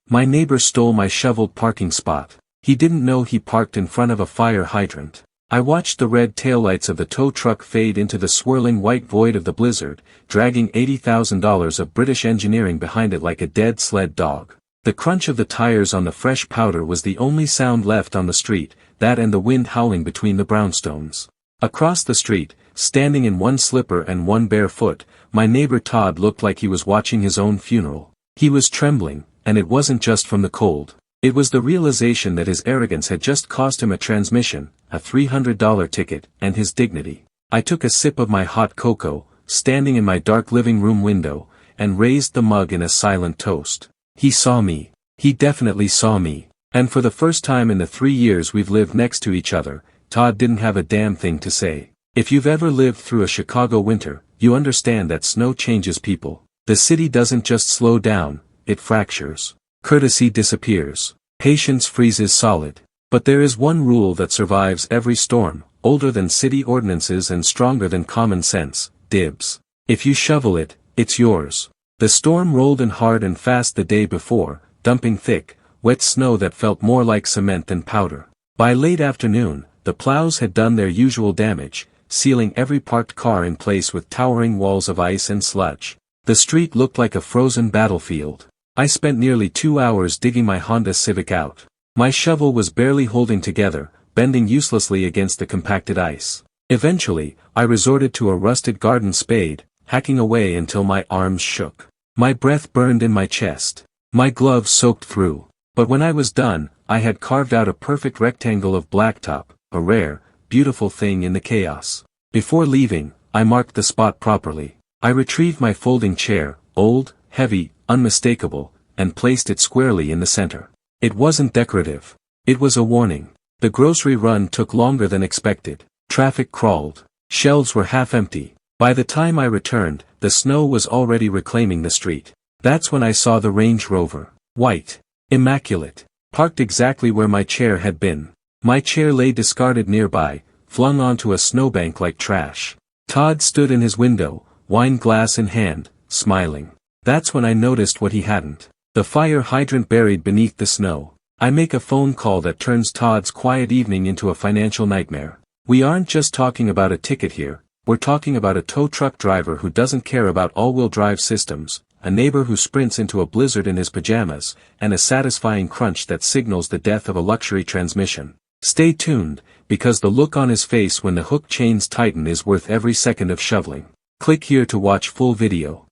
My neighbor stole my shoveled parking spot. He didn't know he parked in front of a fire hydrant. I watched the red taillights of the tow truck fade into the swirling white void of the blizzard, dragging $80,000 of British engineering behind it like a dead sled dog. The crunch of the tires on the fresh powder was the only sound left on the street, that and the wind howling between the brownstones. Across the street, standing in one slipper and one bare foot, my neighbor Todd looked like he was watching his own funeral. He was trembling, and it wasn't just from the cold. It was the realization that his arrogance had just cost him a transmission, a $300 ticket, and his dignity. I took a sip of my hot cocoa, standing in my dark living room window, and raised the mug in a silent toast. He saw me. He definitely saw me. And for the first time in the 3 years we've lived next to each other, Todd didn't have a damn thing to say. If you've ever lived through a Chicago winter, you understand that snow changes people. The city doesn't just slow down, it fractures. Courtesy disappears. Patience freezes solid. But there is one rule that survives every storm, older than city ordinances and stronger than common sense: dibs. If you shovel it, it's yours. The storm rolled in hard and fast the day before, dumping thick, wet snow that felt more like cement than powder. By late afternoon, the plows had done their usual damage, sealing every parked car in place with towering walls of ice and sludge. The street looked like a frozen battlefield. I spent nearly 2 hours digging my Honda Civic out. My shovel was barely holding together, bending uselessly against the compacted ice. Eventually, I resorted to a rusted garden spade, hacking away until my arms shook. My breath burned in my chest. My gloves soaked through. But when I was done, I had carved out a perfect rectangle of blacktop, a rare, beautiful thing in the chaos. Before leaving, I marked the spot properly. I retrieved my folding chair, old, heavy, unmistakable, and placed it squarely in the center. It wasn't decorative. It was a warning. The grocery run took longer than expected. Traffic crawled. Shelves were half empty. By the time I returned, the snow was already reclaiming the street. That's when I saw the Range Rover. White. Immaculate. Parked exactly where my chair had been. My chair lay discarded nearby, flung onto a snowbank like trash. Todd stood in his window, wine glass in hand, smiling. That's when I noticed what he hadn't. The fire hydrant buried beneath the snow. I make a phone call that turns Todd's quiet evening into a financial nightmare. We aren't just talking about a ticket here, we're talking about a tow truck driver who doesn't care about all-wheel drive systems, a neighbor who sprints into a blizzard in his pajamas, and a satisfying crunch that signals the death of a luxury transmission. Stay tuned, because the look on his face when the hook chains tighten is worth every second of shoveling. Click here to watch full video.